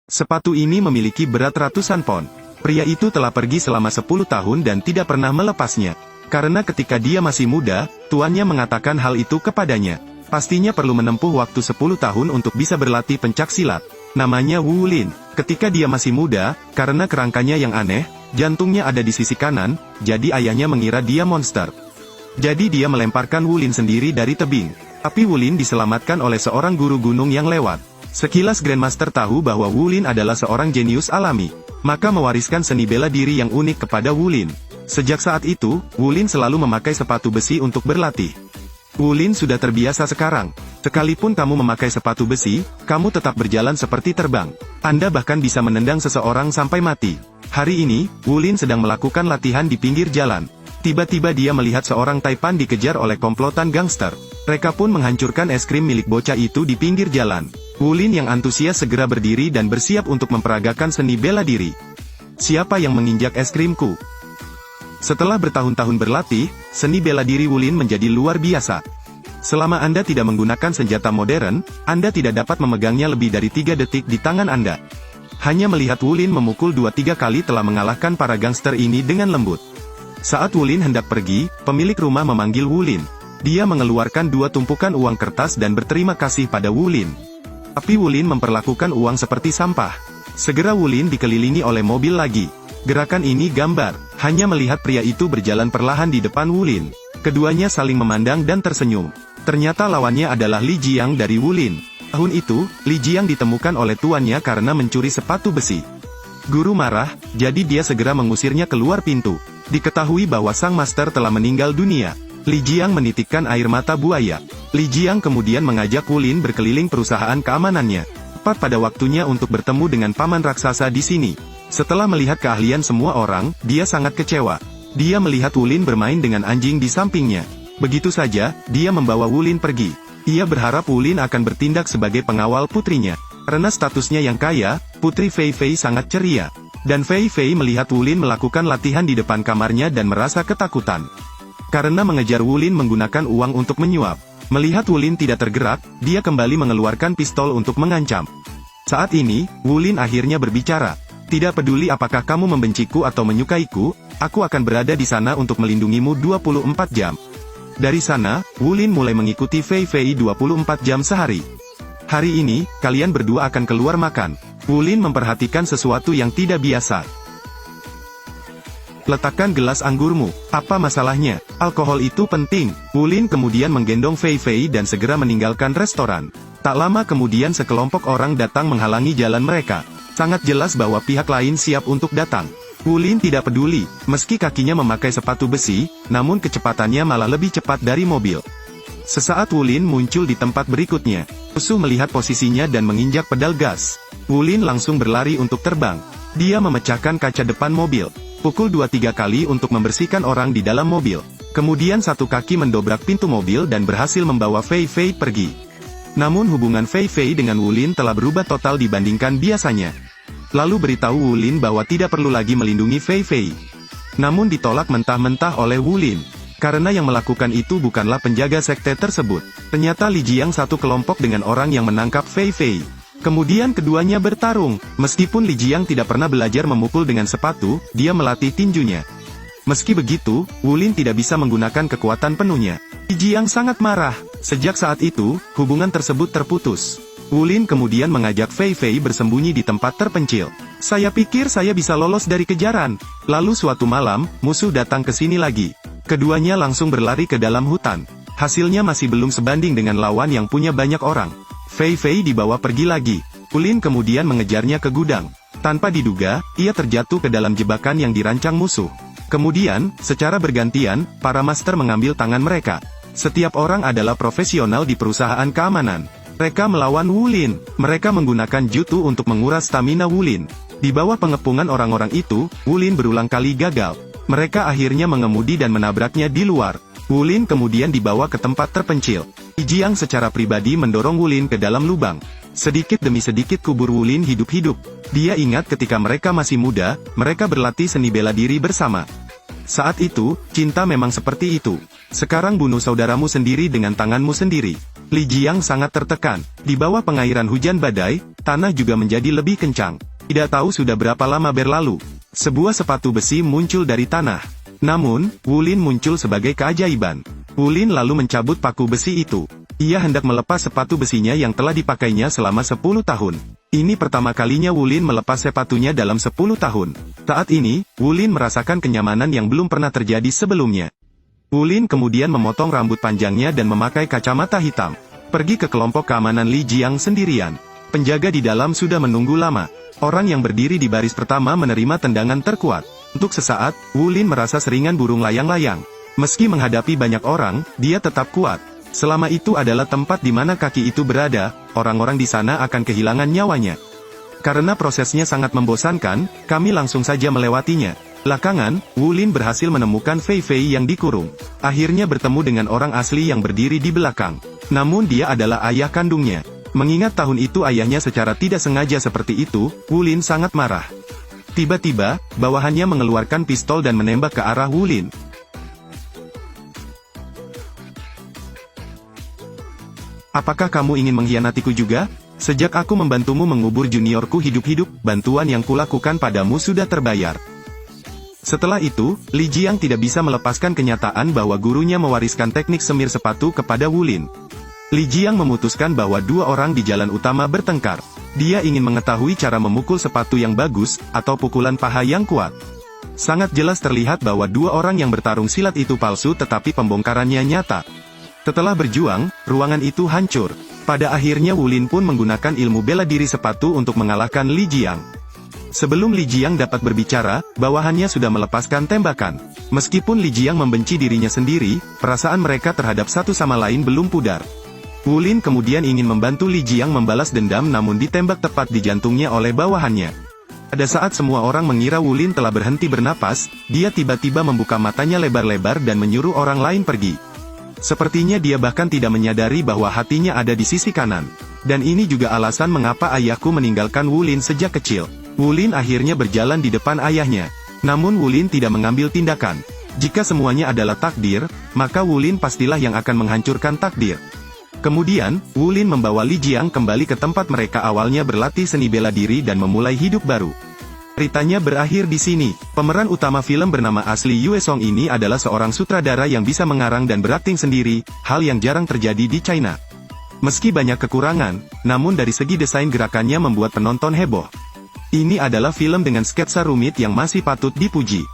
Sepatu ini memiliki berat ratusan pon. Pria itu telah pergi selama 10 tahun dan tidak pernah melepasnya. Karena ketika dia masih muda, tuannya mengatakan hal itu kepadanya. Pastinya perlu menempuh waktu 10 tahun untuk bisa berlatih pencak silat. Namanya Wu Lin. Ketika dia masih muda, karena kerangkanya yang aneh, jantungnya ada di sisi kanan, jadi ayahnya mengira dia monster. Jadi dia melemparkan Wu Lin sendiri dari tebing. Tapi Wu Lin diselamatkan oleh seorang guru gunung yang lewat. Sekilas Grandmaster tahu bahwa Wu Lin adalah seorang jenius alami. Maka mewariskan seni bela diri yang unik kepada Wu Lin. Sejak saat itu, Wu Lin selalu memakai sepatu besi untuk berlatih. Wu Lin sudah terbiasa sekarang. Sekalipun kamu memakai sepatu besi, kamu tetap berjalan seperti terbang. Anda bahkan bisa menendang seseorang sampai mati. Hari ini, Wu Lin sedang melakukan latihan di pinggir jalan. Tiba-tiba dia melihat seorang taipan dikejar oleh komplotan gangster. Mereka pun menghancurkan es krim milik bocah itu di pinggir jalan. Wu Lin yang antusias segera berdiri dan bersiap untuk memperagakan seni bela diri. Siapa yang menginjak es krimku? Setelah bertahun-tahun berlatih, seni bela diri Wu Lin menjadi luar biasa. Selama Anda tidak menggunakan senjata modern, Anda tidak dapat memegangnya lebih dari 3 detik di tangan Anda. Hanya melihat Wu Lin memukul 2-3 kali telah mengalahkan para gangster ini dengan lembut. Saat Wu Lin hendak pergi, pemilik rumah memanggil Wu Lin. Dia mengeluarkan 2 tumpukan uang kertas dan berterima kasih pada Wu Lin. Tapi Wu Lin memperlakukan uang seperti sampah. Segera Wu Lin dikelilingi oleh mobil lagi. Gerakan ini gambar, hanya melihat pria itu berjalan perlahan di depan Wu Lin. Keduanya saling memandang dan tersenyum. Ternyata lawannya adalah Li Jiang dari Wu Lin. Tahun itu, Li Jiang ditemukan oleh tuannya karena mencuri sepatu besi. Guru marah, jadi dia segera mengusirnya keluar pintu. Diketahui bahwa sang master telah meninggal dunia. Li Jiang menitikkan air mata buaya. Li Jiang kemudian mengajak Wu Lin berkeliling perusahaan keamanannya. Tepat pada waktunya untuk bertemu dengan paman raksasa di sini. Setelah melihat keahlian semua orang, dia sangat kecewa. Dia melihat Wu Lin bermain dengan anjing di sampingnya. Begitu saja, dia membawa Wu Lin pergi. Ia berharap Wu Lin akan bertindak sebagai pengawal putrinya. Karena statusnya yang kaya, putri Fei Fei sangat ceria. Dan Fei Fei melihat Wu Lin melakukan latihan di depan kamarnya dan merasa ketakutan. Karena mengejar Wu Lin menggunakan uang untuk menyuap. Melihat Wu Lin tidak tergerak, dia kembali mengeluarkan pistol untuk mengancam. Saat ini, Wu Lin akhirnya berbicara. Tidak peduli apakah kamu membenciku atau menyukaiku, aku akan berada di sana untuk melindungimu 24 jam. Dari sana, Wu Lin mulai mengikuti Fei Fei 24 jam sehari. Hari ini, kalian berdua akan keluar makan. Wu Lin memperhatikan sesuatu yang tidak biasa. Letakkan gelas anggurmu. Apa masalahnya? Alkohol itu penting. Wu Lin kemudian menggendong Fei Fei dan segera meninggalkan restoran. Tak lama kemudian sekelompok orang datang menghalangi jalan mereka. Sangat jelas bahwa pihak lain siap untuk datang. Wu Lin tidak peduli, meski kakinya memakai sepatu besi, namun kecepatannya malah lebih cepat dari mobil. Sesaat Wu Lin muncul di tempat berikutnya. Musuh melihat posisinya dan menginjak pedal gas. Wu Lin langsung berlari untuk terbang. Dia memecahkan kaca depan mobil. Pukul 2-3 kali untuk membersihkan orang di dalam mobil. Kemudian satu kaki mendobrak pintu mobil dan berhasil membawa Fei Fei pergi. Namun hubungan Fei Fei dengan Wu Lin telah berubah total dibandingkan biasanya. Lalu beritahu Wu Lin bahwa tidak perlu lagi melindungi Fei Fei. Namun ditolak mentah-mentah oleh Wu Lin. Karena yang melakukan itu bukanlah penjaga sekte tersebut. Ternyata Li Jiang satu kelompok dengan orang yang menangkap Fei Fei. Kemudian keduanya bertarung. Meskipun Li Jiang tidak pernah belajar memukul dengan sepatu, dia melatih tinjunya. Meski begitu, Wu Lin tidak bisa menggunakan kekuatan penuhnya. Li Jiang sangat marah. Sejak saat itu, hubungan tersebut terputus. Wu Lin kemudian mengajak Fei Fei bersembunyi di tempat terpencil. Saya pikir saya bisa lolos dari kejaran. Lalu suatu malam, musuh datang ke sini lagi. Keduanya langsung berlari ke dalam hutan. Hasilnya masih belum sebanding dengan lawan yang punya banyak orang. Fei Fei dibawa pergi lagi. Wu Lin kemudian mengejarnya ke gudang. Tanpa diduga, ia terjatuh ke dalam jebakan yang dirancang musuh. Kemudian, secara bergantian, para master mengambil tangan mereka. Setiap orang adalah profesional di perusahaan keamanan. Mereka melawan Wu Lin. Mereka menggunakan jutsu untuk menguras stamina Wu Lin. Di bawah pengepungan orang-orang itu, Wu Lin berulang kali gagal. Mereka akhirnya mengemudi dan menabraknya di luar. Wu Lin kemudian dibawa ke tempat terpencil. Li Jiang secara pribadi mendorong Wu Lin ke dalam lubang. Sedikit demi sedikit kubur Wu Lin hidup-hidup. Dia ingat ketika mereka masih muda, mereka berlatih seni bela diri bersama. Saat itu, cinta memang seperti itu. Sekarang bunuh saudaramu sendiri dengan tanganmu sendiri. Li Jiang sangat tertekan. Di bawah pengairan hujan badai, tanah juga menjadi lebih kencang. Tidak tahu sudah berapa lama berlalu. Sebuah sepatu besi muncul dari tanah. Namun, Wulin muncul sebagai keajaiban. Wulin lalu mencabut paku besi itu. Ia hendak melepas sepatu besinya yang telah dipakainya selama 10 tahun. Ini pertama kalinya Wulin melepas sepatunya dalam 10 tahun. Saat ini, Wulin merasakan kenyamanan yang belum pernah terjadi sebelumnya. Wulin kemudian memotong rambut panjangnya dan memakai kacamata hitam. Pergi ke kelompok keamanan Li Jiang sendirian. Penjaga di dalam sudah menunggu lama. Orang yang berdiri di baris pertama menerima tendangan terkuat. Untuk sesaat, Wulin merasa seringan burung layang-layang. Meski menghadapi banyak orang, dia tetap kuat. Selama itu adalah tempat di mana kaki itu berada, orang-orang di sana akan kehilangan nyawanya. Karena prosesnya sangat membosankan, kami langsung saja melewatinya. Belakangan, Wulin berhasil menemukan Fei Fei yang dikurung. Akhirnya bertemu dengan orang asli yang berdiri di belakang. Namun dia adalah ayah kandungnya. Mengingat tahun itu ayahnya secara tidak sengaja seperti itu, Wulin sangat marah. Tiba-tiba, bawahannya mengeluarkan pistol dan menembak ke arah Wulin. Apakah kamu ingin mengkhianatiku juga? Sejak aku membantumu mengubur juniorku hidup-hidup, bantuan yang kulakukan padamu sudah terbayar. Setelah itu, Li Jiang tidak bisa melepaskan kenyataan bahwa gurunya mewariskan teknik semir sepatu kepada Wulin. Li Jiang memutuskan bahwa dua orang di jalan utama bertengkar. Dia ingin mengetahui cara memukul sepatu yang bagus, atau pukulan paha yang kuat. Sangat jelas terlihat bahwa dua orang yang bertarung silat itu palsu tetapi pembongkarannya nyata. Setelah berjuang, ruangan itu hancur. Pada akhirnya Wulin pun menggunakan ilmu bela diri sepatu untuk mengalahkan Li Jiang. Sebelum Li Jiang dapat berbicara, bawahannya sudah melepaskan tembakan. Meskipun Li Jiang membenci dirinya sendiri, perasaan mereka terhadap satu sama lain belum pudar. Wulin kemudian ingin membantu Li Jiang membalas dendam namun ditembak tepat di jantungnya oleh bawahannya. Pada saat semua orang mengira Wulin telah berhenti bernapas, dia tiba-tiba membuka matanya lebar-lebar dan menyuruh orang lain pergi. Sepertinya dia bahkan tidak menyadari bahwa hatinya ada di sisi kanan. Dan ini juga alasan mengapa ayahku meninggalkan Wulin sejak kecil. Wulin akhirnya berjalan di depan ayahnya. Namun Wulin tidak mengambil tindakan. Jika semuanya adalah takdir, maka Wulin pastilah yang akan menghancurkan takdir. Kemudian, Wulin membawa Li Jiang kembali ke tempat mereka awalnya berlatih seni bela diri dan memulai hidup baru. Ceritanya berakhir di sini. Pemeran utama film bernama asli Yue Song ini adalah seorang sutradara yang bisa mengarang dan berakting sendiri, hal yang jarang terjadi di China. Meski banyak kekurangan, namun dari segi desain gerakannya membuat penonton heboh. Ini adalah film dengan sketsa rumit yang masih patut dipuji.